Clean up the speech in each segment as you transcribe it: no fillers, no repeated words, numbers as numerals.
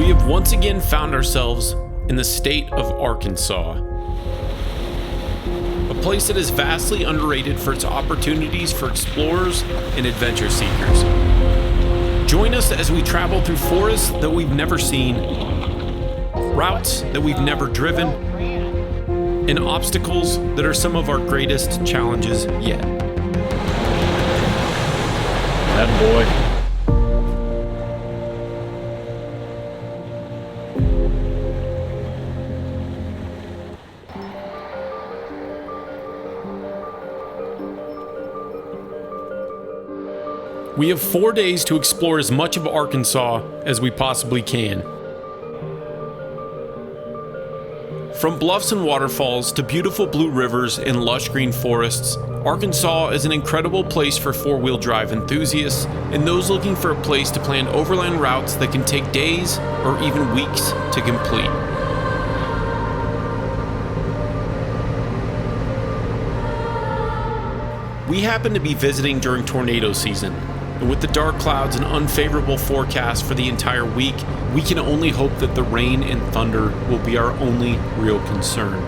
We have once again found ourselves in the state of Arkansas, a place that is vastly underrated for its opportunities for explorers and adventure seekers. Join us as we travel through forests that we've never seen, routes that we've never driven, and obstacles that are some of our greatest challenges yet. That boy. We have 4 days to explore as much of Arkansas as we possibly can. From bluffs and waterfalls to beautiful blue rivers and lush green forests, Arkansas is an incredible place for four-wheel drive enthusiasts and those looking for a place to plan overland routes that can take days or even weeks to complete. We happen to be visiting during tornado season, and with the dark clouds and unfavorable forecast for the entire week, we can only hope that the rain and thunder will be our only real concern.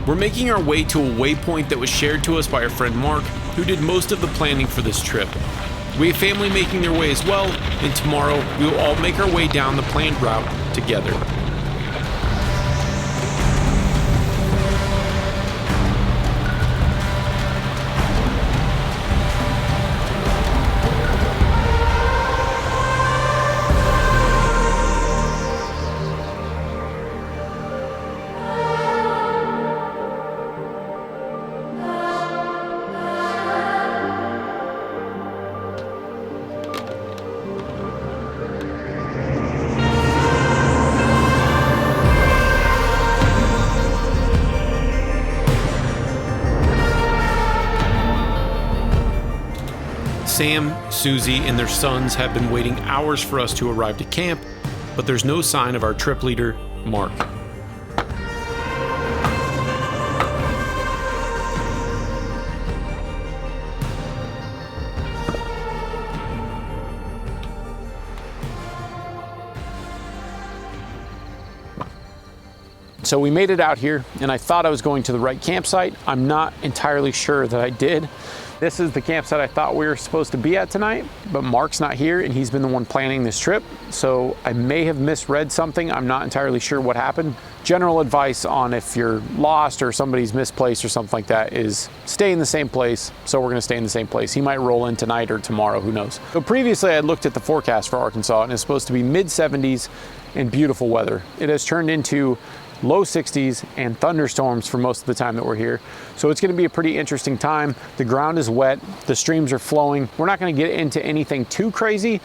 We're making our way to a waypoint that was shared to us by our friend Mark, who did most of the planning for this trip. We have family making their way as well, and tomorrow we will all make our way down the planned route together. Sam, Susie, and their sons have been waiting hours for us to arrive to camp, but there's no sign of our trip leader, Mark. So we made it out here, and I thought I was going to the right campsite. I'm not entirely sure that I did. This is the campsite I thought we were supposed to be at tonight, but Mark's not here and he's been the one planning this trip. So I may have misread something. I'm not entirely sure what happened. General advice on if you're lost or somebody's misplaced or something like that is stay in the same place. So we're gonna stay in the same place. He might roll in tonight or tomorrow, who knows. So previously I looked at the forecast for Arkansas and it's supposed to be mid-70s and beautiful weather. It has turned into low 60s and thunderstorms for most of the time that we're here. So it's gonna be a pretty interesting time. The ground is wet, the streams are flowing. We're not gonna get into anything too crazy,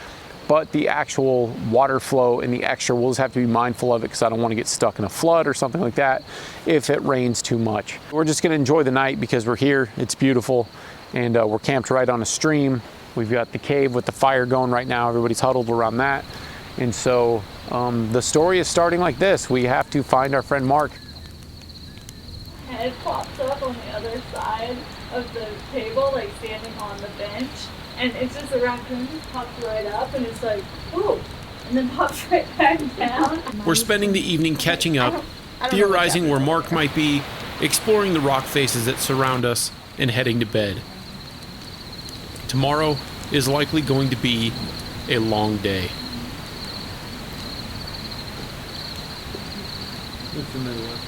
but the actual water flow and the extra, we'll just have to be mindful of it because I don't want to get stuck in a flood or something like that if it rains too much. We're just gonna enjoy the night because we're here, it's beautiful, and we're camped right on a stream. We've got the cave with the fire going right now. Everybody's huddled around that. And so the story is starting like this. We have to find our friend Mark. Head pops up on the other side of the table, like standing on the bench. And it's just a raccoon just pops right up and it's like, ooh, and then pops right back down. We're spending the evening catching up, theorizing where Mark might be, exploring the rock faces that surround us, and heading to bed. Tomorrow is likely going to be a long day. What's the middle of it?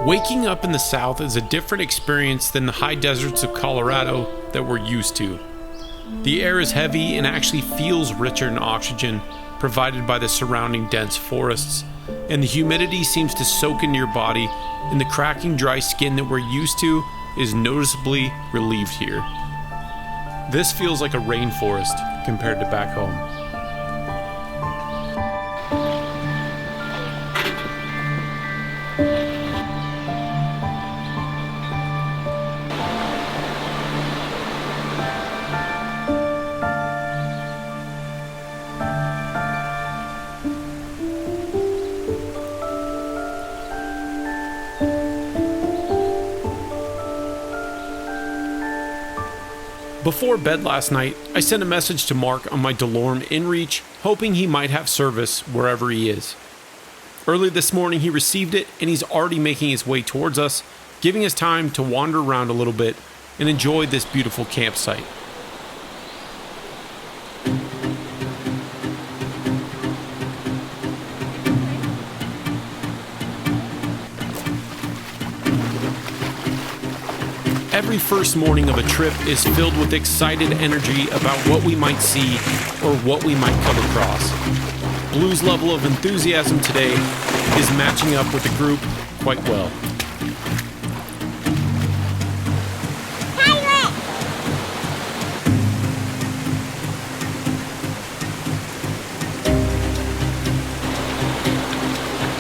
Waking up in the South is a different experience than the high deserts of Colorado that we're used to. The air is heavy and actually feels richer in oxygen, provided by the surrounding dense forests, and the humidity seems to soak into your body, and the cracking dry skin that we're used to is noticeably relieved here. This feels like a rainforest compared to back home. Before bed last night, I sent a message to Mark on my DeLorme inReach, hoping he might have service wherever he is. Early this morning, he received it, and he's already making his way towards us, giving us time to wander around a little bit and enjoy this beautiful campsite. Every first morning of a trip is filled with excited energy about what we might see or what we might come across. Blue's level of enthusiasm today is matching up with the group quite well.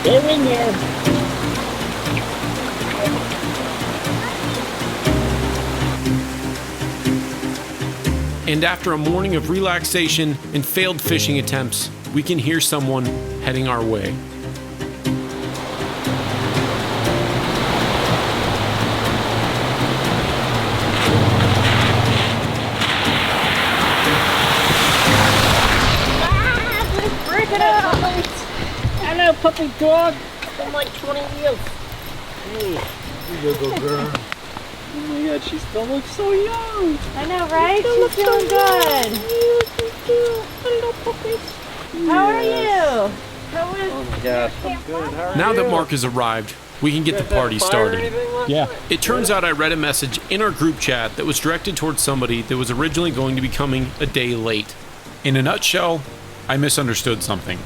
Get in there. And after a morning of relaxation and failed fishing attempts, we can hear someone heading our way. Break it up! Hello, puppy dog. It's been like 20 years. You go, girl. Oh my god, she still looks so young. I know, right? She's feeling good. Hello, puppies. How are you? How was Oh my gosh, I'm good. How are Now you? that Mark has arrived, we can get the party started. Yeah. It turns out I read a message in our group chat that was directed towards somebody that was originally going to be coming a day late. In a nutshell, I misunderstood something.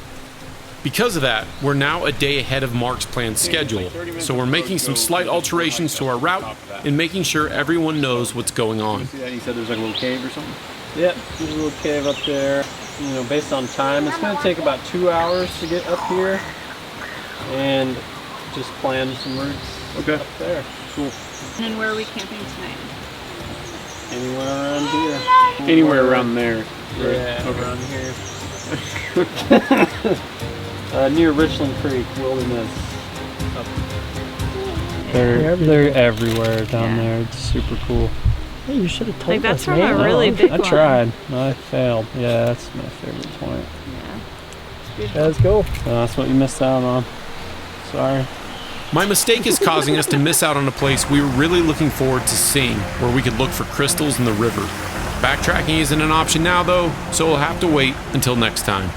Because of that, we're now a day ahead of Mark's planned schedule, so we're making some slight alterations to our route and making sure everyone knows what's going on. See that? You said there's like a little cave or something? Yep, there's a little cave up there. You know, based on time, it's going to take about 2 hours to get up here. And just plan some routes up there. Cool. And where are we camping tonight? Anywhere around here. Anywhere around there. Yeah, around here. Near Richland Creek, Wilderness. They're everywhere down there. It's super cool. Hey, you should have told Like, that's us, from man. a really big I one. tried. I failed. Yeah, that's my favorite point. Yeah. Let's go. That's what you missed out on. Sorry. My mistake is causing us to miss out on a place we were really looking forward to seeing, where we could look for crystals in the river. Backtracking isn't an option now though, so we'll have to wait until next time.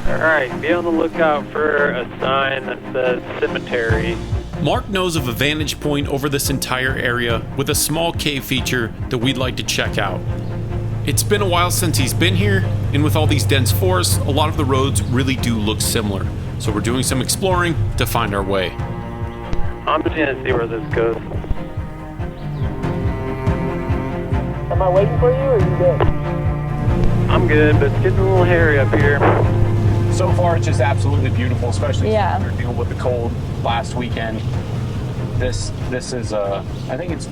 Alright, be on the lookout for a sign that says cemetery. Mark knows of a vantage point over this entire area with a small cave feature that we'd like to check out. It's been a while since he's been here, and with all these dense forests, a lot of the roads really do look similar. So we're doing some exploring to find our way. I'm just gonna see where this goes. Am I waiting for you or are you good? I'm good, but it's getting a little hairy up here. So far, it's just absolutely beautiful, especially Yeah. after dealing with the cold last weekend. This is I think it's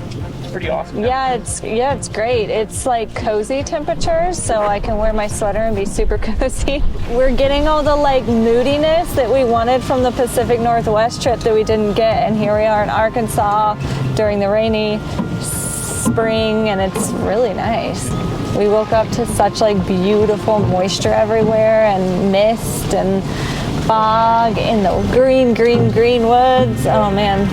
pretty awesome. Yeah, it's great. It's like cozy temperatures, so I can wear my sweater and be super cozy. We're getting all the like moodiness that we wanted from the Pacific Northwest trip that we didn't get, and here we are in Arkansas during the rainy spring, and it's really nice. We woke up to such like beautiful moisture everywhere and mist and fog in the green woods. Oh man.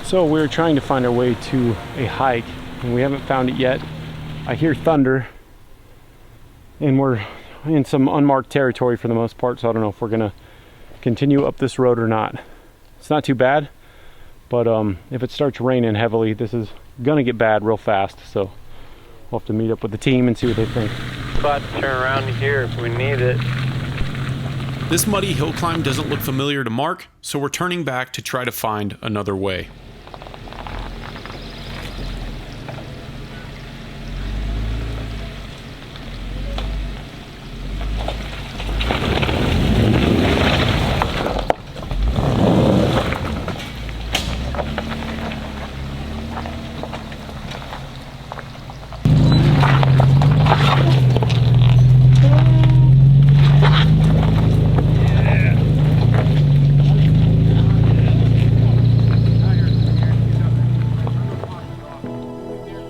So we're trying to find our way to a hike and we haven't found it yet. I hear thunder and we're in some unmarked territory for the most part, so I don't know if we're gonna continue up this road or not. It's not too bad, but if it starts raining heavily, this is gonna get bad real fast, so we'll have to meet up with the team and see what they think. Spot to turn around here if we need it. This muddy hill climb doesn't look familiar to Mark, so we're turning back to try to find another way.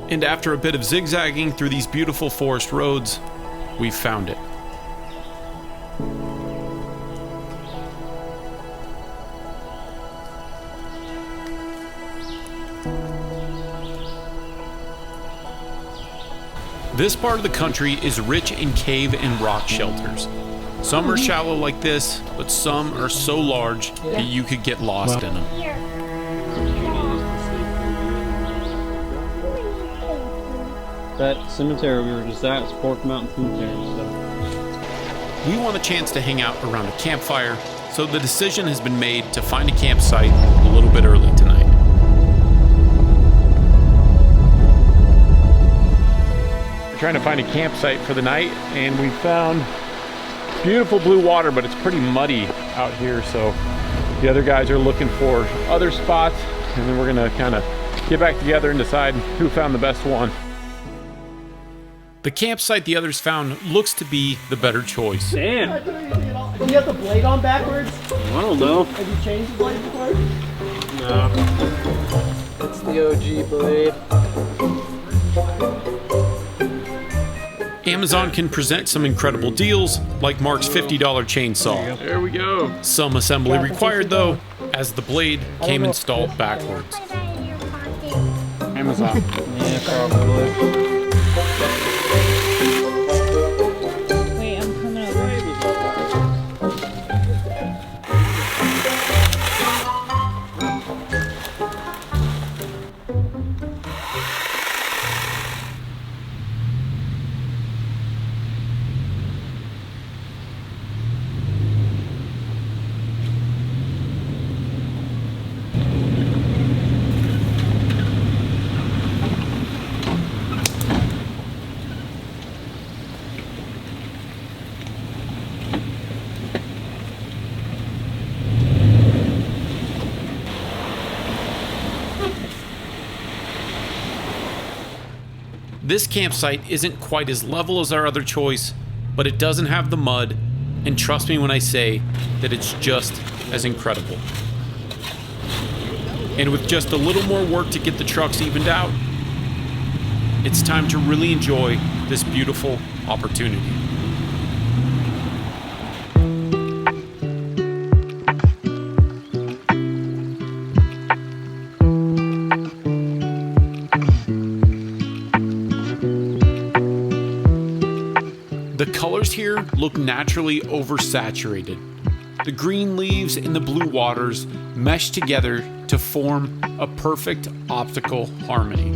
And after a bit of zigzagging through these beautiful forest roads, we found it. This part of the country is rich in cave and rock shelters. Some are shallow like this, but some are so large that you could get lost in them. That cemetery we were just at is Fork Mountain Cemetery, so. We want a chance to hang out around a campfire, so the decision has been made to find a campsite a little bit early tonight. We're trying to find a campsite for the night, and we found beautiful blue water, but it's pretty muddy out here, so the other guys are looking for other spots, and then we're gonna kind of get back together and decide who found the best one. The campsite the others found looks to be the better choice. Damn! Don't you have the blade on backwards? I don't know. Have you changed the blade before? No. It's the OG blade. Amazon can present some incredible deals, like Mark's $50 chainsaw. There we go. Some assembly required though, as the blade came installed backwards. Amazon. Yeah, probably. Wait, I'm coming over. This campsite isn't quite as level as our other choice, but it doesn't have the mud, and trust me when I say that it's just as incredible. And with just a little more work to get the trucks evened out, it's time to really enjoy this beautiful opportunity. The colors here look naturally oversaturated. The green leaves and the blue waters mesh together to form a perfect optical harmony.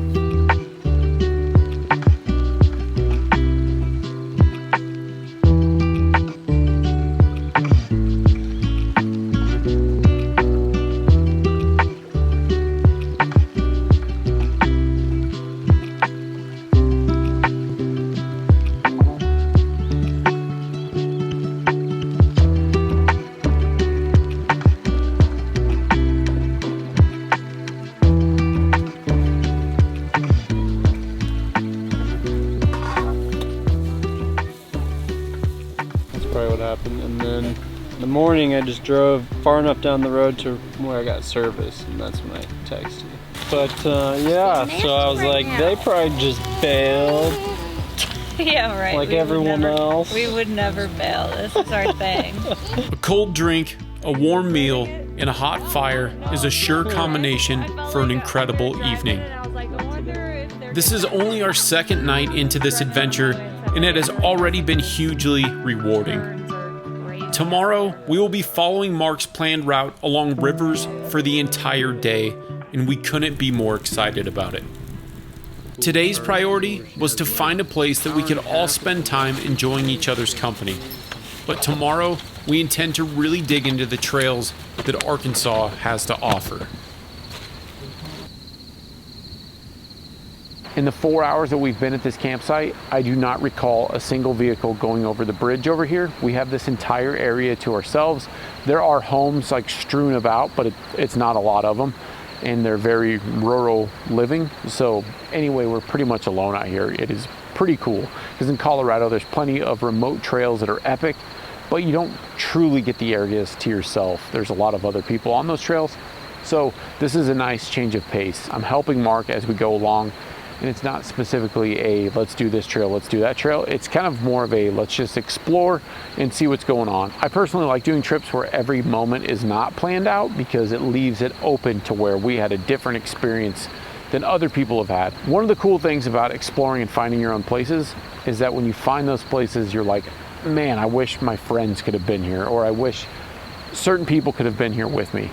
And then in the morning I just drove far enough down the road to where I got service, and that's when I texted you. But yeah, so I was like, they probably just bailed. Yeah, right. Like everyone else. We would never bail. This is our thing. A cold drink, a warm meal, and a hot fire is a sure combination for an incredible evening. This is only our second night into this adventure, and it has already been hugely rewarding. Tomorrow, we will be following Mark's planned route along rivers for the entire day, and we couldn't be more excited about it. Today's priority was to find a place that we could all spend time enjoying each other's company. But tomorrow, we intend to really dig into the trails that Arkansas has to offer. In the 4 hours that we've been at this campsite, I do not recall a single vehicle going over the bridge over here. We have this entire area to ourselves. There are homes like strewn about, but it's not a lot of them, and they're very rural living. So anyway, we're pretty much alone out here. It is pretty cool because in Colorado, there's plenty of remote trails that are epic, but you don't truly get the areas to yourself. There's a lot of other people on those trails. So this is a nice change of pace. I'm helping Mark as we go along. And it's not specifically a let's do this trail, let's do that trail. It's kind of more of a let's just explore and see what's going on. I personally like doing trips where every moment is not planned out because it leaves it open to where we had a different experience than other people have had. One of the cool things about exploring and finding your own places is that when you find those places, you're like, man, I wish my friends could have been here, or I wish certain people could have been here with me.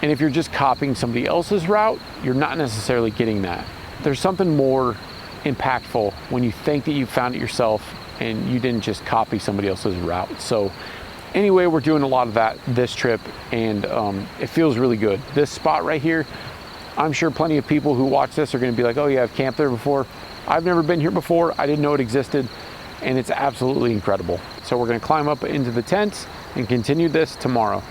And if you're just copying somebody else's route, you're not necessarily getting that. There's something more impactful when you think that you found it yourself and you didn't just copy somebody else's route. So anyway, we're doing a lot of that this trip, and it feels really good. This spot right here, I'm sure plenty of people who watch this are going to be like, oh yeah, I've camped there before. I've never been here before. I didn't know it existed, and it's absolutely incredible. So we're going to climb up into the tents and continue this tomorrow.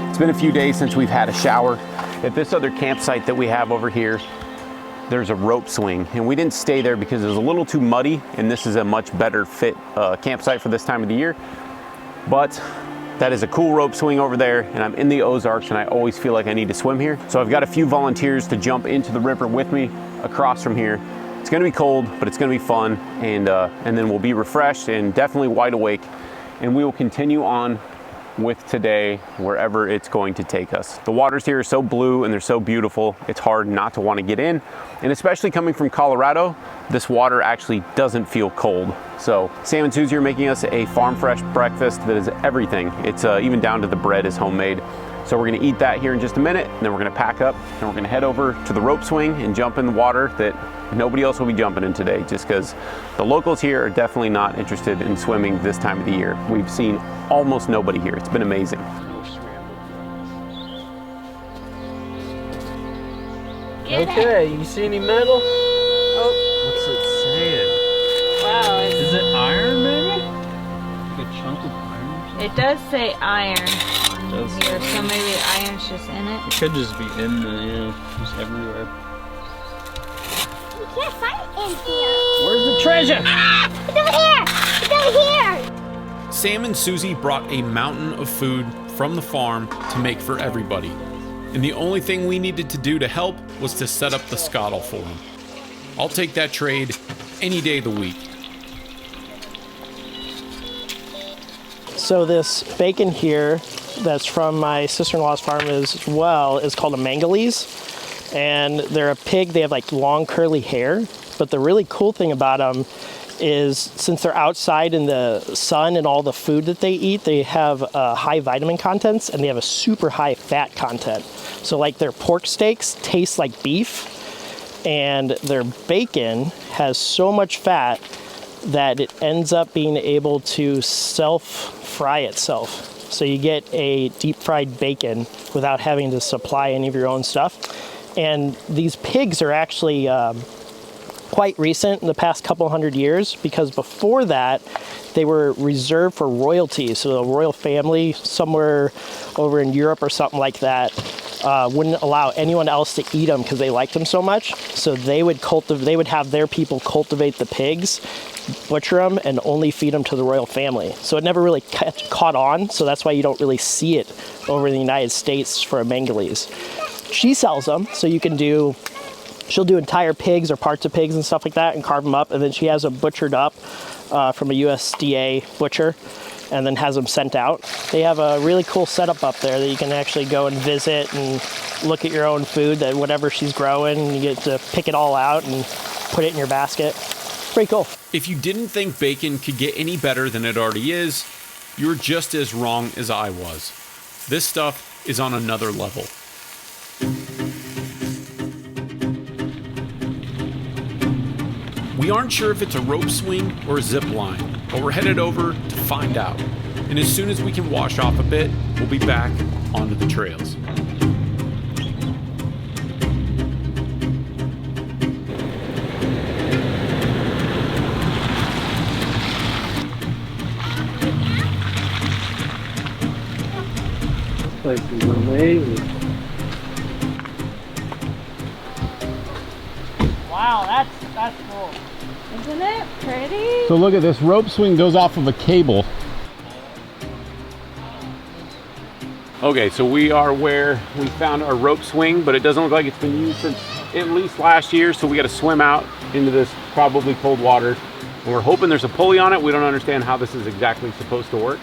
It's been a few days since we've had a shower. At this other campsite that we have over here, there's a rope swing, and we didn't stay there because it was a little too muddy, and this is a much better fit campsite for this time of the year. But that is a cool rope swing over there, and I'm in the Ozarks, and I always feel like I need to swim here. So I've got a few volunteers to jump into the river with me across from here. It's gonna be cold, but it's gonna be fun, and then we'll be refreshed and definitely wide awake, and we will continue on with today wherever it's going to take us. The waters here are so blue and they're so beautiful, it's hard not to want to get in. And especially coming from Colorado, this water actually doesn't feel cold. So Sam and Susie are making us a farm fresh breakfast that is everything. It's even down to the bread is homemade. So we're gonna eat that here in just a minute, and then we're gonna pack up and we're gonna head over to the rope swing and jump in the water that nobody else will be jumping in today, just because the locals here are definitely not interested in swimming this time of the year. We've seen almost nobody here. It's been amazing. Okay, you see any metal? Oh, What's it saying? wow. Is it iron, maybe? Like a chunk of iron? It does say iron on Does here, say so maybe iron's just in it. It could just be in the, just everywhere. You can't find it in here. Where's the treasure? It's over here. It's over here. Sam and Susie brought a mountain of food from the farm to make for everybody. And the only thing we needed to do to help was to set up the scuttle for them. I'll take that trade any day of the week. So this bacon here that's from my sister-in-law's farm as well is called a Mangolese. And they're a pig. They have like long curly hair. But the really cool thing about them is since they're outside in the sun and all the food that they eat, they have high vitamin contents and they have a super high fat content. So like their pork steaks taste like beef, and their bacon has so much fat that it ends up being able to self-fry itself. So you get a deep fried bacon without having to supply any of your own stuff. And these pigs are actually quite recent, in the past couple hundred years, because before that they were reserved for royalty. So the royal family somewhere over in Europe or something like that wouldn't allow anyone else to eat them because they liked them so much. So they would have their people cultivate the pigs, butcher them, and only feed them to the royal family. So it never really caught on. So that's why you don't really see it over in the United States for a Mangales. She sells them, so you can she'll do entire pigs or parts of pigs and stuff like that and carve them up, and then she has them butchered up from a USDA butcher and then has them sent out. They have a really cool setup up there that you can actually go and visit and look at your own food, that whatever she's growing, and you get to pick it all out and put it in your basket. Pretty cool. If you didn't think bacon could get any better than it already is, you're just as wrong as I was. This stuff is on another level. We aren't sure if it's a rope swing or a zip line, but we're headed over to find out. And as soon as we can wash off a bit, we'll be back onto the trails. This place is amazing. Wow, that's cool. Isn't it pretty? So look at this rope swing goes off of a cable. Okay, so we are where we found our rope swing, but it doesn't look like it's been used since at least last year, so we got to swim out into this probably cold water. And we're hoping there's a pulley on it. We don't understand how this is exactly supposed to work,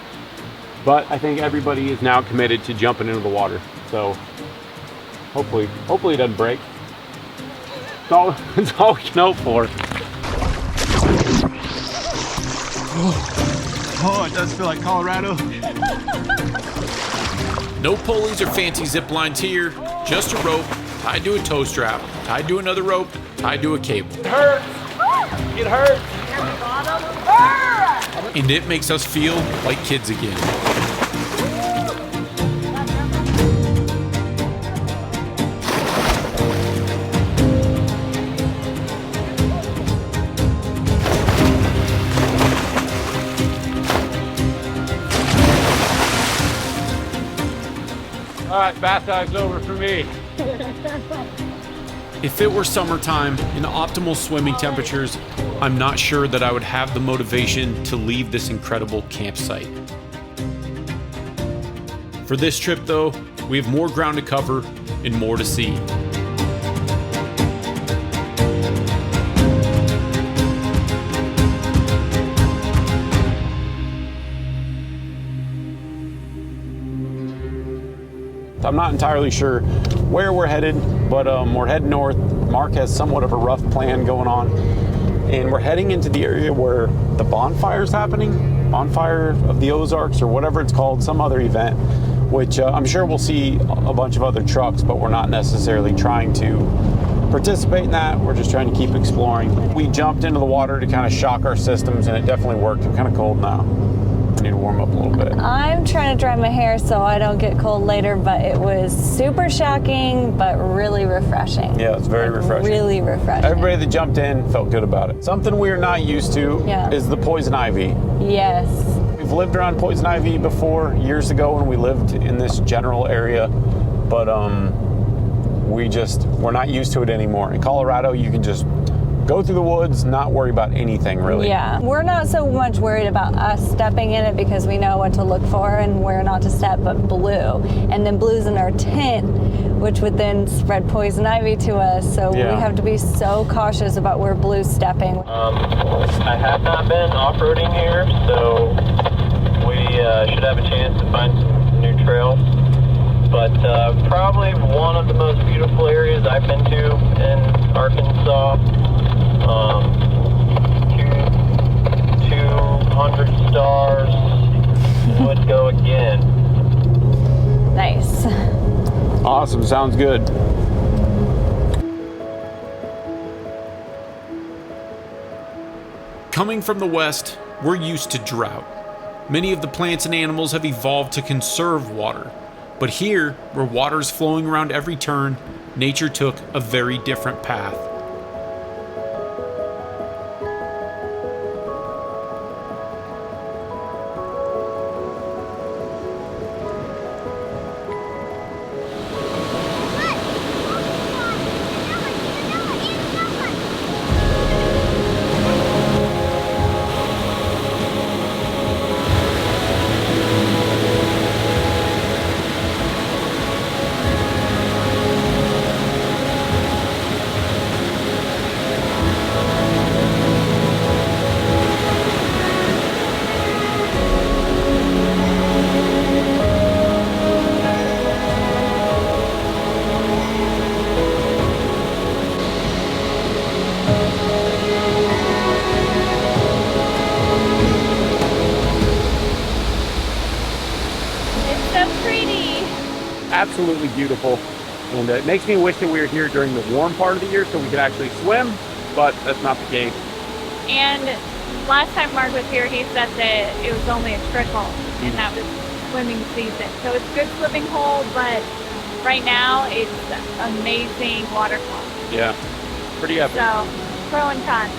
but I think everybody is now committed to jumping into the water. So hopefully it doesn't break. It's all we can hope for. Oh, it does feel like Colorado. No pulleys or fancy zip lines here, just a rope tied to a tow strap, tied to another rope, tied to a cable. It hurts. It hurts. And it makes us feel like kids again. All right, bath time's over for me. If it were summertime in optimal swimming temperatures, I'm not sure that I would have the motivation to leave this incredible campsite. For this trip though, we have more ground to cover and more to see. I'm not entirely sure where we're headed, but we're heading north. Mark has somewhat of a rough plan going on, and we're heading into the area where the bonfire is happening, bonfire of the Ozarks or whatever it's called, some other event, which I'm sure we'll see a bunch of other trucks, but we're not necessarily trying to participate in that. We're just trying to keep exploring. We jumped into the water to kind of shock our systems, and it definitely worked. I'm kind of cold now. Need to warm up a little bit. I'm trying to dry my hair so I don't get cold later, but it was super shocking, but really refreshing. Yeah, it's very refreshing. Really refreshing. Everybody that jumped in felt good about it. Something we're not used to is the poison ivy. Yes. We've lived around poison ivy before, years ago when we lived in this general area, but we're not used to it anymore. In Colorado, you can just go through the woods, not worry about anything really. Yeah, we're not so much worried about us stepping in it because we know what to look for and where not to step, but blue. And then blue's in our tent, which would then spread poison ivy to us. So we have to be so cautious about where blue's stepping. I have not been off-roading here, so we should have a chance to find some new trails. But probably one of the most beautiful areas I've been to in Arkansas. 100 stars, would go again. Nice. Awesome, sounds good. Coming from the west, we're used to drought. Many of the plants and animals have evolved to conserve water. But here, where water's flowing around every turn, nature took a very different path. Absolutely beautiful, and it makes me wish that we were here during the warm part of the year so we could actually swim, but that's not the case. And last time Mark was here, he said that it was only a trickle, and that was swimming season. So it's a good swimming hole, but right now it's amazing waterfall. Yeah, pretty epic. So, pro and con.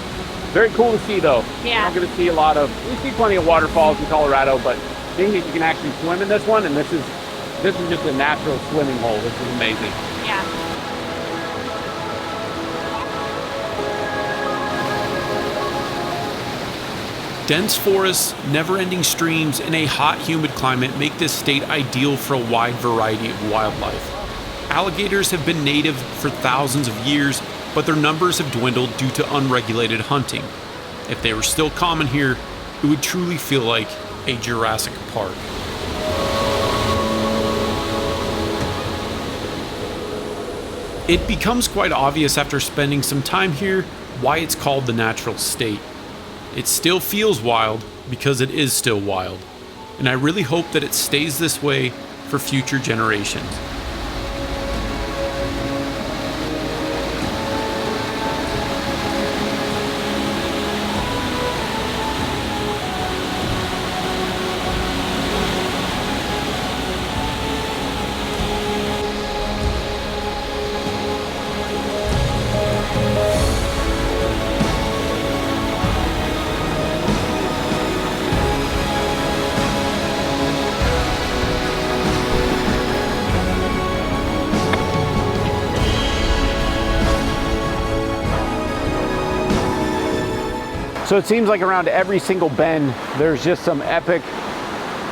Very cool to see though. Yeah. I'm going to see we see plenty of waterfalls in Colorado, but seeing that you can actually swim in this one, and this is just a natural swimming hole. This is amazing. Yeah. Dense forests, never-ending streams, and a hot, humid climate make this state ideal for a wide variety of wildlife. Alligators have been native for thousands of years, but their numbers have dwindled due to unregulated hunting. If they were still common here, it would truly feel like a Jurassic Park. It becomes quite obvious after spending some time here why it's called the natural state. It still feels wild because it is still wild, and I really hope that it stays this way for future generations. So it seems like around every single bend, there's just some epic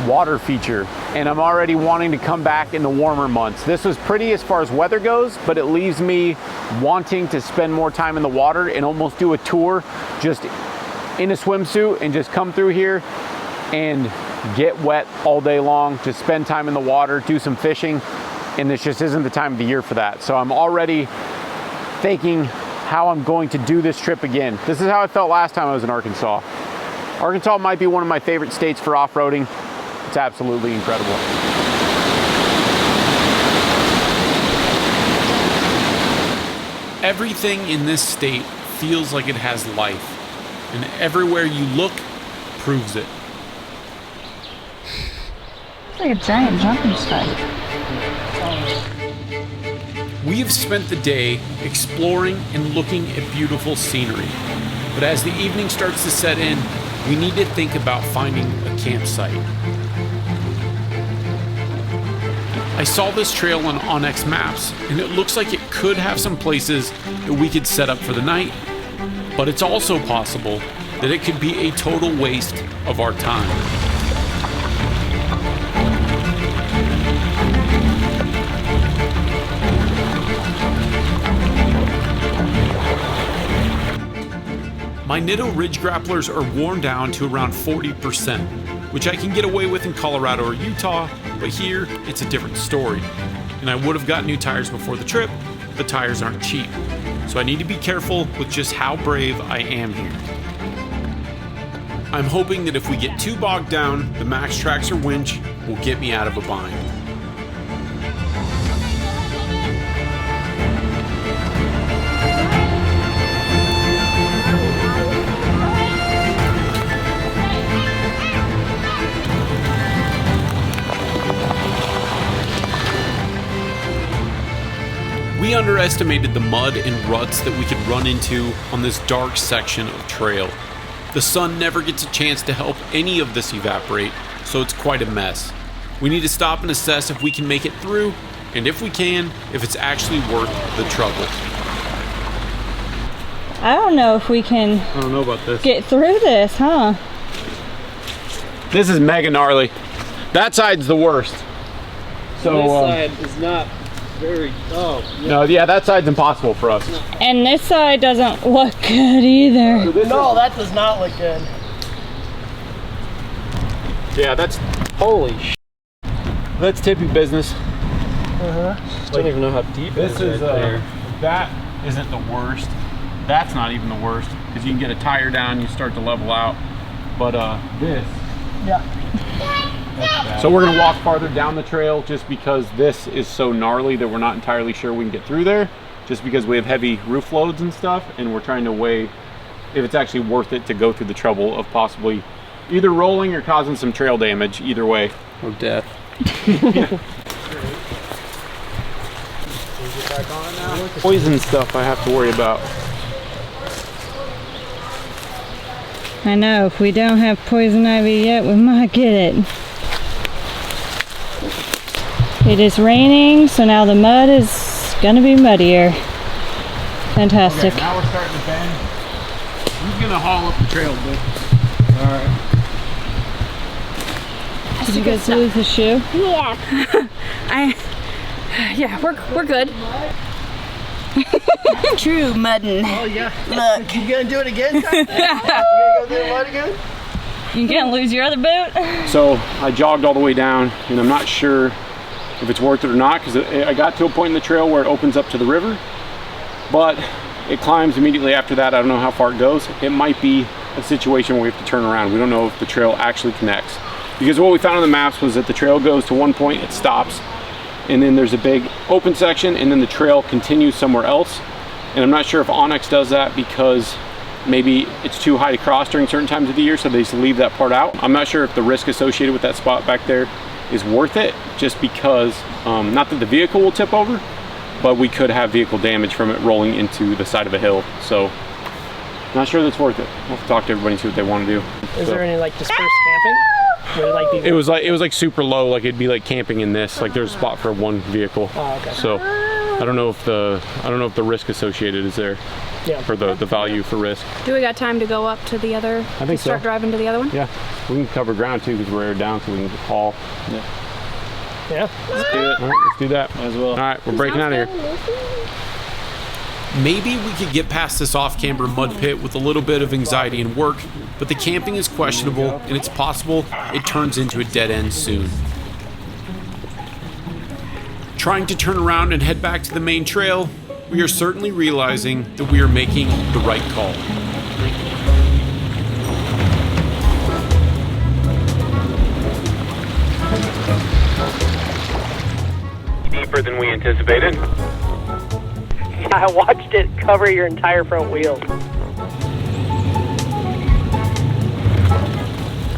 water feature. And I'm already wanting to come back in the warmer months. This was pretty as far as weather goes, but it leaves me wanting to spend more time in the water and almost do a tour just in a swimsuit and just come through here and get wet all day long, just spend time in the water, do some fishing. And this just isn't the time of the year for that. So I'm already thinking how I'm going to do this trip again. This is how I felt last time I was in Arkansas. Arkansas might be one of my favorite states for off-roading. It's absolutely incredible. Everything in this state feels like it has life, and everywhere you look proves it. It's like a giant jumping spike. We have spent the day exploring and looking at beautiful scenery, but as the evening starts to set in, we need to think about finding a campsite. I saw this trail on Onyx Maps, and it looks like it could have some places that we could set up for the night, but it's also possible that it could be a total waste of our time. My Nitto Ridge grapplers are worn down to around 40%, which I can get away with in Colorado or Utah, but here it's a different story. And I would have got new tires before the trip, but the tires aren't cheap. So I need to be careful with just how brave I am here. I'm hoping that if we get too bogged down, the Max Traxxer winch will get me out of a bind. We underestimated the mud and ruts that we could run into on this dark section of trail. The sun never gets a chance to help any of this evaporate, so it's quite a mess. We need to stop and assess if we can make it through, and if we can, if it's actually worth the trouble. I don't know if we can I don't know about this. get through this, huh? This is mega gnarly. That side's the worst. So this side is not very, no, yeah, that side's impossible for us. And this side doesn't look good either. No, that does not look good. Yeah, that's holy sh**. that's tippy business. I don't even know how deep This it is right there. That isn't the worst. That's not even the worst because you can get a tire down, you start to level out. But this. Yeah. So we're gonna walk farther down the trail just because this is so gnarly that we're not entirely sure we can get through there. Just because we have heavy roof loads and stuff, and we're trying to weigh if it's actually worth it to go through the trouble of possibly either rolling or causing some trail damage. Either way. Or death. Poison stuff I have to worry about. I know, if we don't have poison ivy yet, we might get it. It is raining, so now the mud is gonna be muddier. Fantastic. Okay, now we're starting to bend. Who's gonna haul up the trail, bit? Alright. Did you guys lose the shoe? Yeah. Yeah, we're good. True muddin'. Oh yeah. Look. You gonna do it again? You gonna go through the mud again? You can't lose your other boot? So I jogged all the way down, and I'm not sure if it's worth it or not because I got to a point in the trail where it opens up to the river, but it climbs immediately after that. I don't know how far it goes. It might be a situation where we have to turn around. We don't know if the trail actually connects, because what we found on the maps was that the trail goes to one point, it stops, and then there's a big open section, and then the trail continues somewhere else. And I'm not sure if Onyx does that because maybe it's too high to cross during certain times of the year, so they just leave that part out. I'm not sure if the risk associated with that spot back there is worth it, just because, not that the vehicle will tip over, but we could have vehicle damage from it rolling into the side of a hill. So, not sure that's worth it. We'll have to talk to everybody and see what they want to do. Is there any like dispersed camping? Would it, like, be It was like super low, like it'd be like camping in this. Like there's a spot for one vehicle. Oh, okay. So I don't know if the risk associated is there. Yeah. For the value for risk. Do we got time to go up to the other? I think start so. driving to the other one? Yeah. We can cover ground too because we're aired down, so we can haul. Yeah. Let's do it. All right, let's do that. As well. All right, we're breaking out of here. Maybe we could get past this off-camber mud pit with a little bit of anxiety and work, but the camping is questionable, and it's possible it turns into a dead end soon. Trying to turn around and head back to the main trail, we are certainly realizing that we are making the right call. Deeper than we anticipated. I watched it cover your entire front wheel.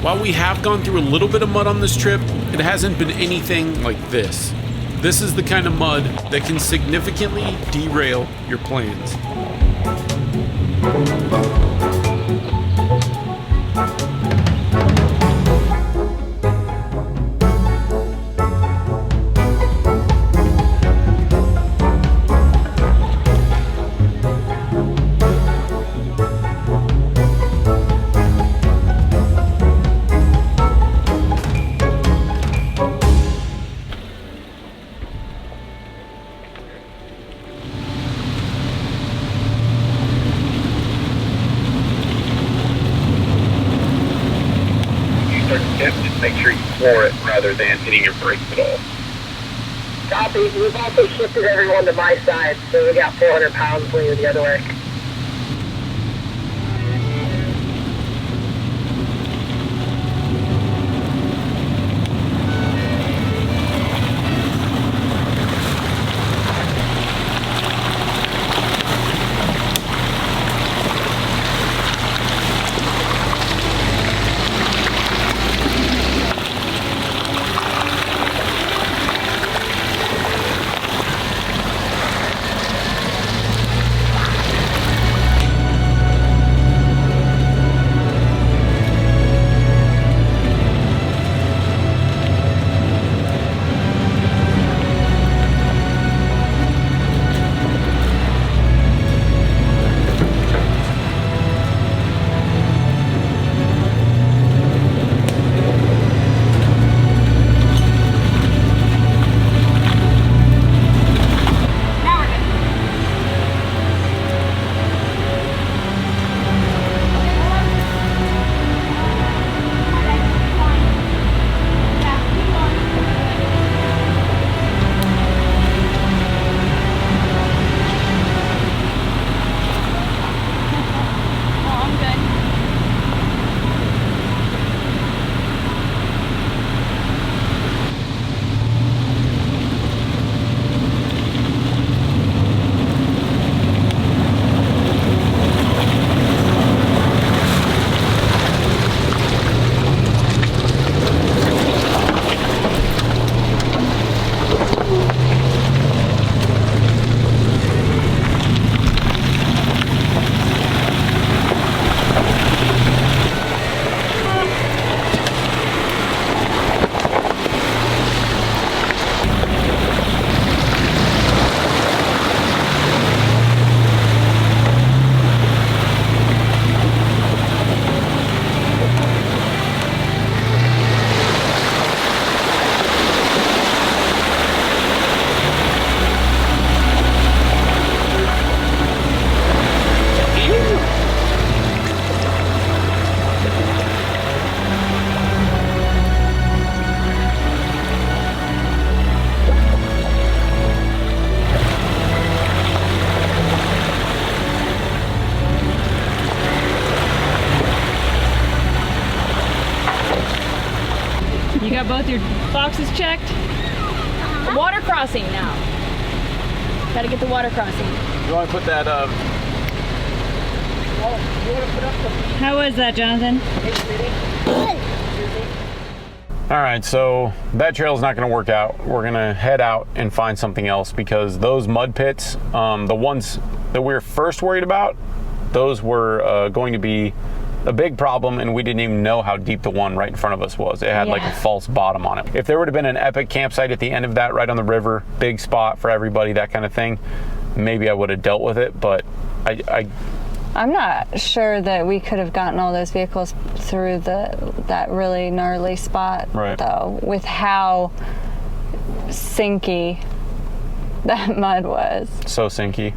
While we have gone through a little bit of mud on this trip, it hasn't been anything like this. This is the kind of mud that can significantly derail your plans. Just make sure you floor it rather than hitting your brakes at all. Copy. We've also shifted everyone to my side, so we got 400 pounds leaning the other way. your boxes checked? Water crossing now. Gotta get the water crossing. You want to put that, How was that, Jonathan? All right, so that trail is not going to work out. We're going to head out and find something else because those mud pits, the ones that we were first worried about, those were going to be a big problem, and we didn't even know how deep the one right in front of us was. It had like a false bottom on it. If there would have been an epic campsite at the end of that, right on the river, big spot for everybody, that kind of thing, maybe I would have dealt with it, but I'm not sure that we could have gotten all those vehicles through that really gnarly spot, though, with how sinky that mud was. So sinky.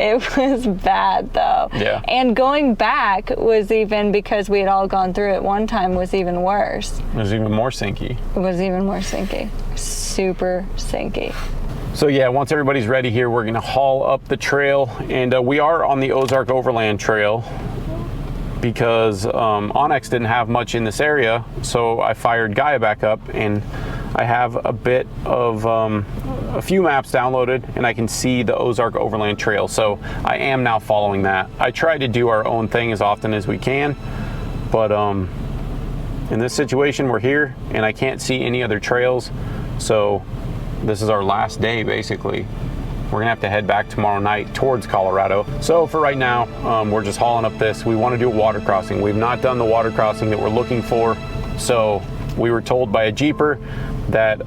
It was bad, though. Yeah. And going back was even, because we had all gone through it one time, was even worse. It was even more sinky. It was even more sinky. Super sinky. So yeah, once everybody's ready here, we're gonna haul up the trail, and we are on the Ozark Overland Trail because Onyx didn't have much in this area, so I fired Gaia back up, and I have a bit of a few maps downloaded, and I can see the Ozark Overland Trail, so I am now following that. I try to do our own thing as often as we can, but in this situation, we're here, and I can't see any other trails, so this is our last day, basically. We're gonna have to head back tomorrow night towards Colorado. So for right now, we're just hauling up this. We wanna do a water crossing. We've not done the water crossing that we're looking for. So we were told by a Jeeper that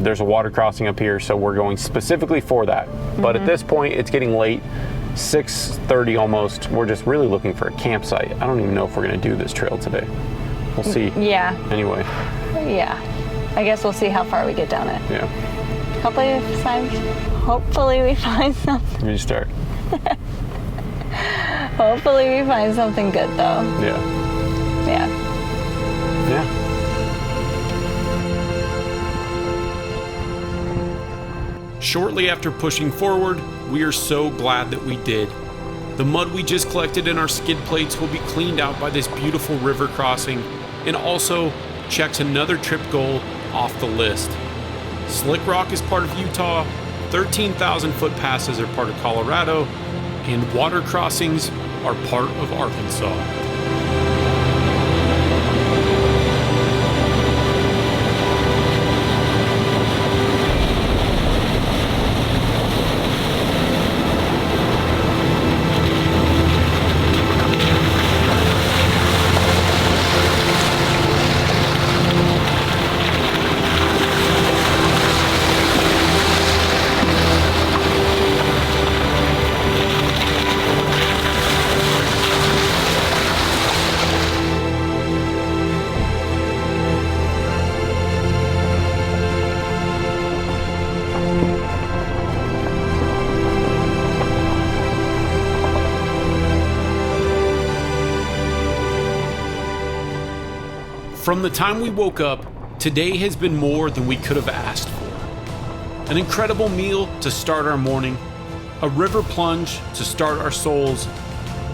there's a water crossing up here, so we're going specifically for that. But at this point, it's getting late, 6:30 almost. We're just really looking for a campsite. I don't even know if we're gonna do this trail today. We'll see. Yeah. Anyway. Yeah. I guess we'll see how far we get down it. Yeah. Hopefully we find something. You start. Hopefully we find something good, though. Yeah. Yeah. Yeah. Shortly after pushing forward, we are so glad that we did. The mud we just collected in our skid plates will be cleaned out by this beautiful river crossing, and also checks another trip goal off the list. Slick Rock is part of Utah, 13,000 foot passes are part of Colorado, and water crossings are part of Arkansas. From the time we woke up, today has been more than we could have asked for. An incredible meal to start our morning, a river plunge to start our souls,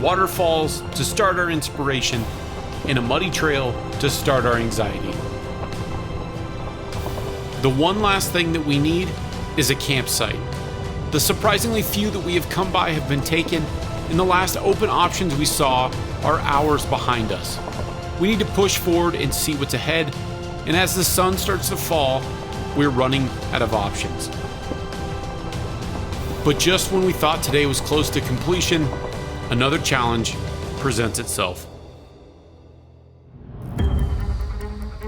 waterfalls to start our inspiration, and a muddy trail to start our anxiety. The one last thing that we need is a campsite. The surprisingly few that we have come by have been taken, and the last open options we saw are hours behind us. We need to push forward and see what's ahead, and as the sun starts to fall, we're running out of options. But just when we thought today was close to completion, another challenge presents itself.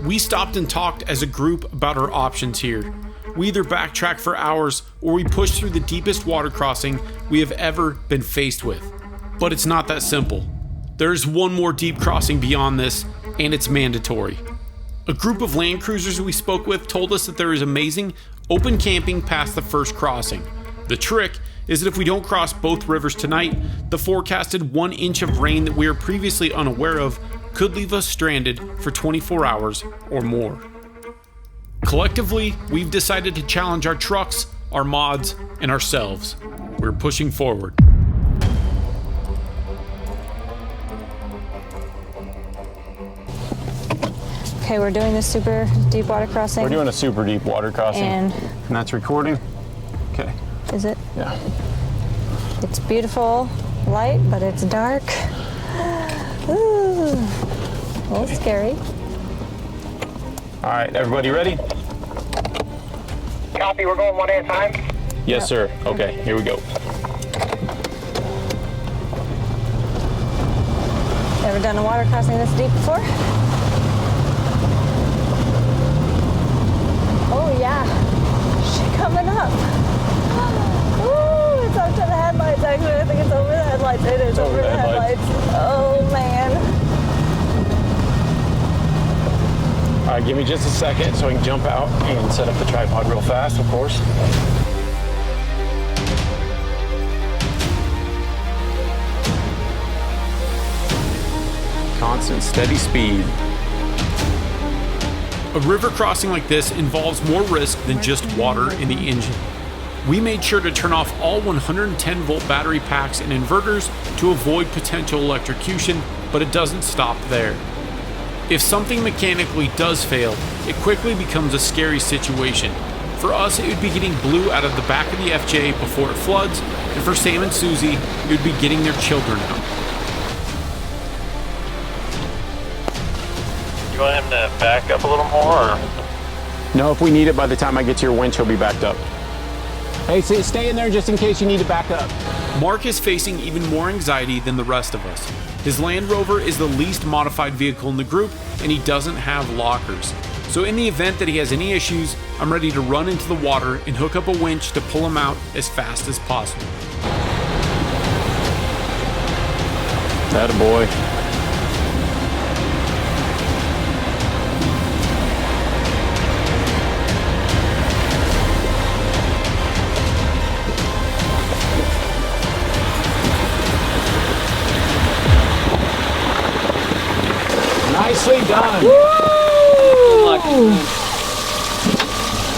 We stopped and talked as a group about our options here. We either backtrack for hours or we push through the deepest water crossing we have ever been faced with. But it's not that simple. There's one more deep crossing beyond this, and it's mandatory. A group of land cruisers we spoke with told us that there is amazing open camping past the first crossing. The trick is that if we don't cross both rivers tonight, the forecasted 1 inch of rain that we were previously unaware of could leave us stranded for 24 hours or more. Collectively, we've decided to challenge our trucks, our mods, and ourselves. We're pushing forward. Okay, we're doing this super deep water crossing. We're doing a super deep water crossing. And that's recording? Okay. Is it? Yeah. It's beautiful light, but it's dark. Ooh, a little scary. All right, everybody ready? Copy, we're going one at a time. Yes, sir. Okay, here we go. Never done a water crossing this deep before? Oh yeah, she's coming up. Ooh, it's up to the headlights actually. I think it's over the headlights. It is over the headlights. Oh man. All right, give me just a second so I can jump out and set up the tripod real fast, of course. Constant, steady speed. A river crossing like this involves more risk than just water in the engine. We made sure to turn off all 110 volt battery packs and inverters to avoid potential electrocution, but it doesn't stop there. If something mechanically does fail, it quickly becomes a scary situation. For us, it would be getting blue out of the back of the FJ before it floods, and for Sam and Susie, it would be getting their children out. You want him to back up a little more? Or? No, if we need it by the time I get to your winch, he'll be backed up. Hey, stay in there just in case you need to back up. Mark is facing even more anxiety than the rest of us. His Land Rover is the least modified vehicle in the group, and he doesn't have lockers. So in the event that he has any issues, I'm ready to run into the water and hook up a winch to pull him out as fast as possible. Atta boy. Nicely done. Woo!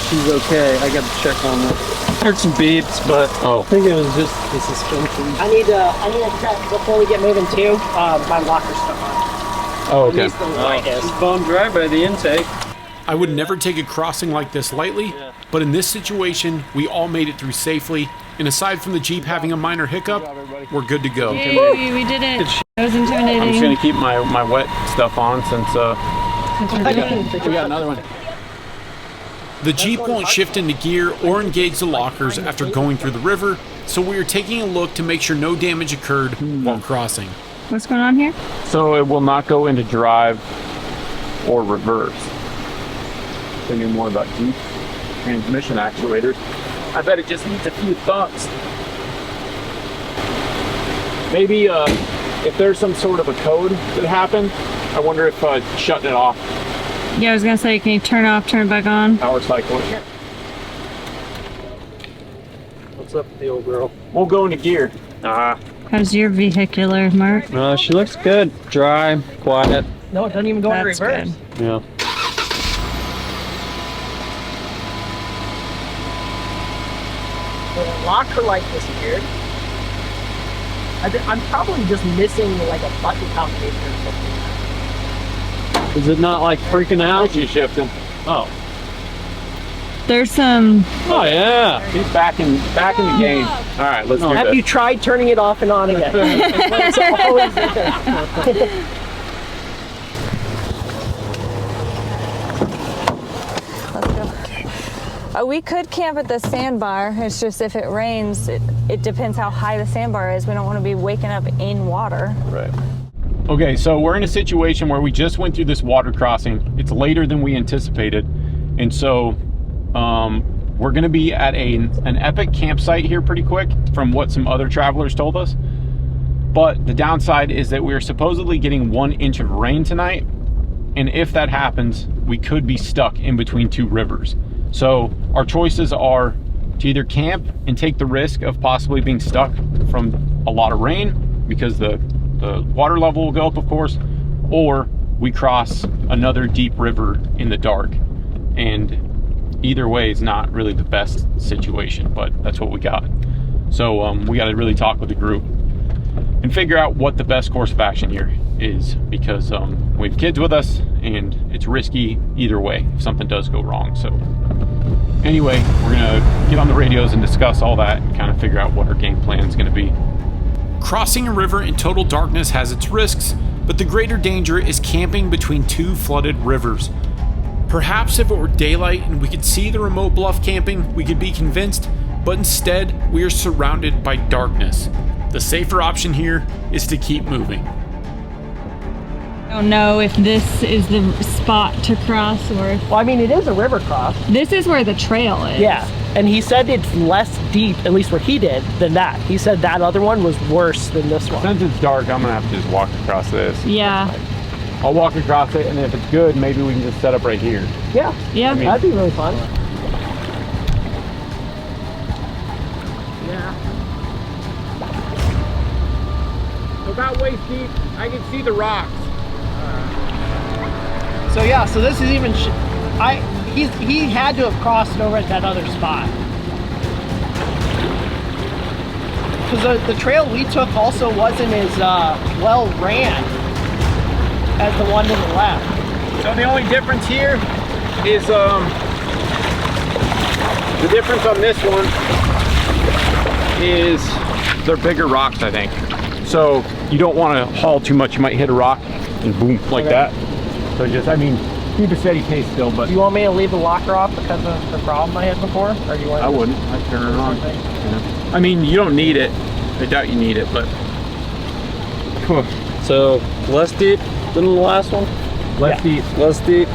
She's okay. I got to check on that. Heard some beeps, but I think it was just the suspension. I need to check before we get moving too. My locker's stuck on. Oh, okay. She's bone dry by the intake. I would never take a crossing like this lightly, but in this situation, we all made it through safely, and aside from the Jeep having a minor hiccup, we're good to go. Yay, we did it. That was intimidating. I'm just gonna keep my wet stuff on since we got another one. The Jeep won't shift into gear or engage the lockers after going through the river, so we are taking a look to make sure no damage occurred while crossing. What's going on here? So it will not go into drive or reverse. Thinking more about Jeep transmission actuators. I bet it just needs a few thumps. Maybe if there's some sort of a code that happened, I wonder if shutting it off. Yeah, I was gonna say, can you turn it off, turn it back on? Power cycle. What's up with the old girl? We'll go into gear. How's your vehicular, Mark? She looks good. Dry, quiet. No, it doesn't even go in That's reverse. good. Yeah. The locker light disappeared. I'm probably just missing like a button combination or something. Is it not like freaking out? She's shifting. Oh. There's some. Oh yeah. He's back in the game. All right, let's do Have this. you tried turning it off and on again? It's always there. Let's go. We could camp at the sandbar. It's just if it rains, it depends how high the sandbar is. We don't want to be waking up in water. Right. Okay, so we're in a situation where we just went through this water crossing. It's later than we anticipated. And so we're gonna be at an epic campsite here pretty quick from what some other travelers told us. But the downside is that we're supposedly getting 1 inch of rain tonight. And if that happens, we could be stuck in between 2 rivers. So our choices are to either camp and take the risk of possibly being stuck from a lot of rain because the water level will go up, of course, or we cross another deep river in the dark. And either way is not really the best situation, but that's what we got. So we got to really talk with the group. and figure out what the best course of action here is, because we have kids with us and it's risky either way if something does go wrong. So anyway, we're gonna get on the radios and discuss all that and kind of figure out what our game plan is gonna be. Crossing a river in total darkness has its risks, but the greater danger is camping between two flooded rivers. Perhaps if it were daylight and we could see the remote bluff camping, we could be convinced, but instead we are surrounded by darkness. The safer option here is to keep moving. I don't know if this is the spot to cross or if... Well, I mean, it is a river cross. This is where the trail is. Yeah, and he said it's less deep, at least where he did, than that. He said that other one was worse than this one. Since it's dark, I'm gonna have to just walk across this. Yeah. I'll walk across it, and if it's good, maybe we can just set up right here. Yeah, yeah, I mean, that'd be really fun. Yeah. About waist deep, I can see the rocks. So yeah, so this is even, he had to have crossed over at that other spot. Because the trail we took also wasn't as well ran as the one to the left. So the only difference here is the difference on this one is they're bigger rocks, I think. So you don't want to haul too much. You might hit a rock and boom, like that. So just, I mean, keep a steady pace still. But do you want me to leave the locker off because of the problem I had before? Or do you want I wouldn't. I'd turn it on. Yeah. I mean, you don't need it. I doubt you need it, but. So less deep than the last one? Less deep. Less deep.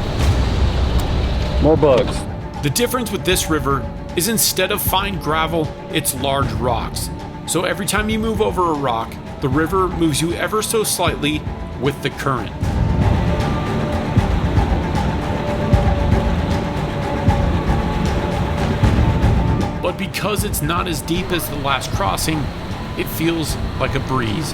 More bugs. The difference with this river is instead of fine gravel, it's large rocks. So every time you move over a rock, the river moves you ever so slightly with the current. But because it's not as deep as the last crossing, it feels like a breeze.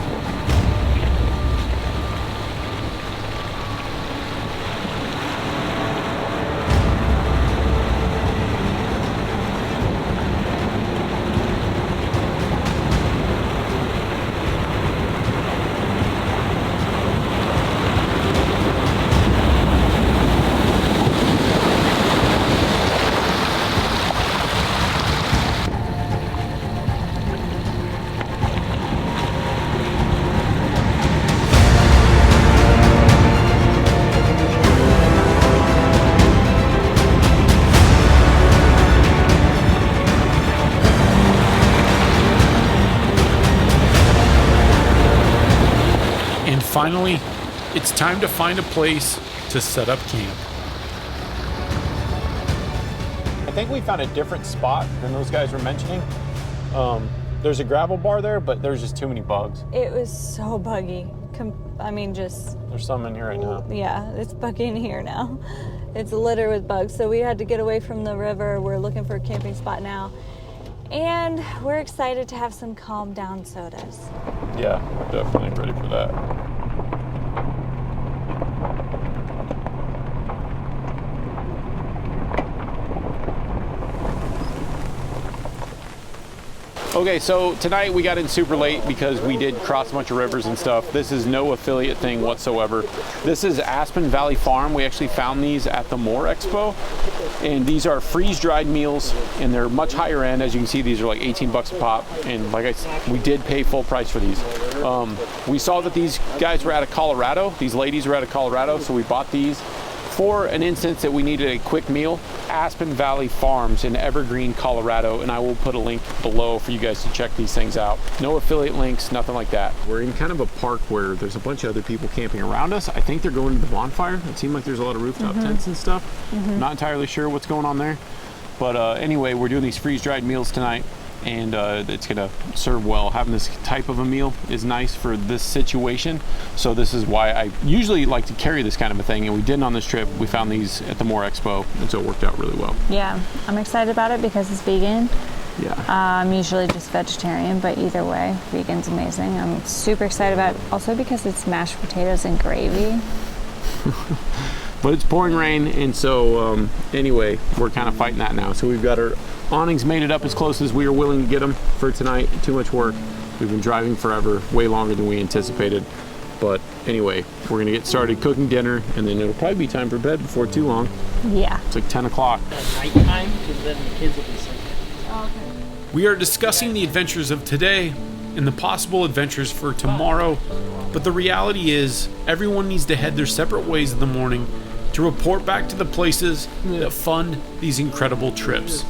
Finally, it's time to find a place to set up camp. I think we found a different spot than those guys were mentioning. There's a gravel bar there, but there's just too many bugs. It was so buggy. I mean, just... There's some in here right now. Yeah, it's buggy in here now. It's littered with bugs. So we had to get away from the river. We're looking for a camping spot now. And we're excited to have some calm down sodas. Yeah, we're definitely ready for that. Okay, so tonight we got in super late because we did cross a bunch of rivers and stuff. This is no affiliate thing whatsoever. This is Aspen Valley Farm. We actually found these at the Moore Expo. And these are freeze-dried meals, and they're much higher end. As you can see, these are like 18 bucks a pop. And like I said, we did pay full price for these. We saw that these guys were out of Colorado. These ladies were out of Colorado, so we bought these for an instance that we needed a quick meal. Aspen Valley Farms in Evergreen, Colorado, and I will put a link below for you guys to check these things out. No affiliate links, nothing like that. We're in kind of a park where there's a bunch of other people camping around us. I think they're going to the bonfire. It seemed like there's a lot of rooftop tents and stuff. Not entirely sure what's going on there. But anyway, we're doing these freeze-dried meals tonight, and it's gonna serve well. Having this type of a meal is nice for this situation. So this is why I usually like to carry this kind of a thing, and we didn't on this trip. We found these at the Moore Expo, and so it worked out really well. Yeah, I'm excited about it because it's vegan. Yeah. I'm usually just vegetarian, but either way, vegan's amazing. I'm super excited about it also because it's mashed potatoes and gravy. But it's pouring rain, and so anyway, we're kind of fighting that now. So we've got our awnings made it up as close as we are willing to get them for tonight. Too much work. We've been driving forever, way longer than we anticipated. But anyway, we're gonna get started cooking dinner, and then it'll probably be time for bed before too long. Yeah. It's like 10 o'clock. At nighttime, because then the kids will be sleeping. We are discussing the adventures of today and the possible adventures for tomorrow, but the reality is everyone needs to head their separate ways in the morning to report back to the places that fund these incredible trips.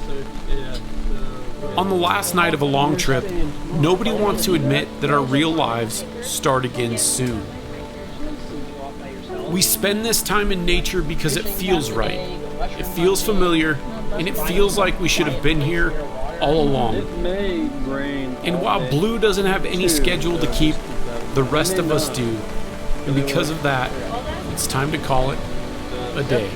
On the last night of a long trip, nobody wants to admit that our real lives start again soon. We spend this time in nature because it feels right. It feels familiar, and it feels like we should have been here all along. And while Blue doesn't have any schedule to keep, the rest of us do. And because of that, it's time to call it a day.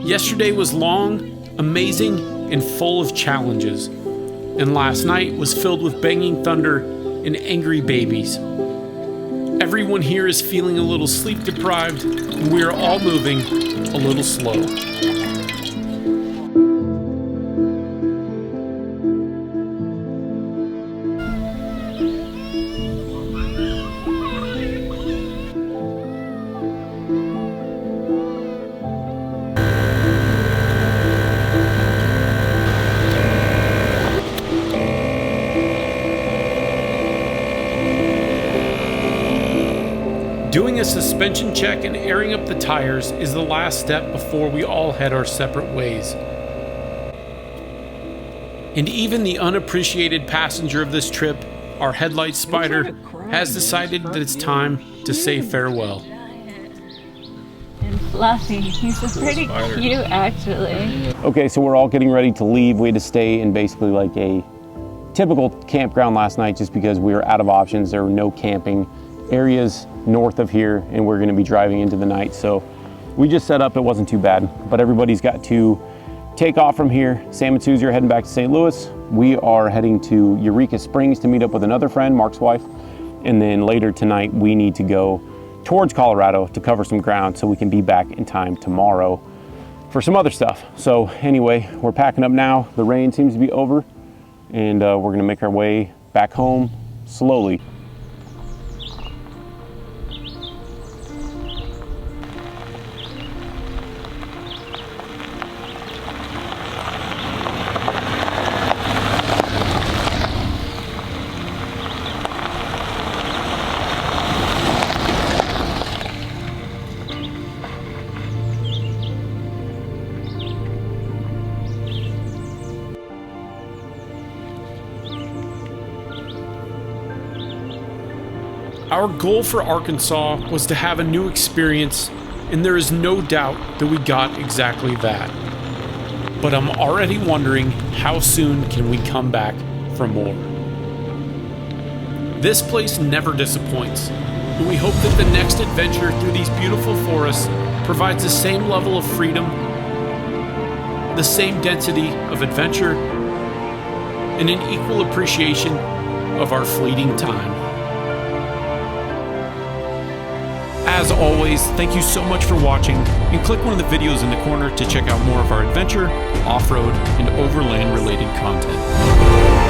Yesterday was long, amazing, and full of challenges. And last night was filled with banging thunder and angry babies. Everyone here is feeling a little sleep deprived, and we are all moving a little slow. Doing a suspension check and airing up the tires is the last step before we all head our separate ways. And even the unappreciated passenger of this trip, our headlight spider, has decided that it's time to say farewell. And fluffy. He's pretty cute, actually. Okay, so we're all getting ready to leave. We had to stay in basically like a typical campground last night just because we were out of options. There were no camping areas north of here, and we're going to be driving into the night, so we just set up. It wasn't too bad, but everybody's got to take off from here. Sam and Susie are heading back to St. Louis. We are heading to Eureka Springs to meet up with another friend, Mark's wife, and then later tonight we need to go towards Colorado to cover some ground so we can be back in time tomorrow for some other stuff. So anyway, we're packing up now. The rain seems to be over, and we're going to make our way back home slowly. Our goal for Arkansas was to have a new experience, and there is no doubt that we got exactly that. But I'm already wondering how soon can we come back for more. This place never disappoints, and we hope that the next adventure through these beautiful forests provides the same level of freedom, the same density of adventure, and an equal appreciation of our fleeting time. As always, thank you so much for watching, and click one of the videos in the corner to check out more of our adventure, off-road, and overland related content.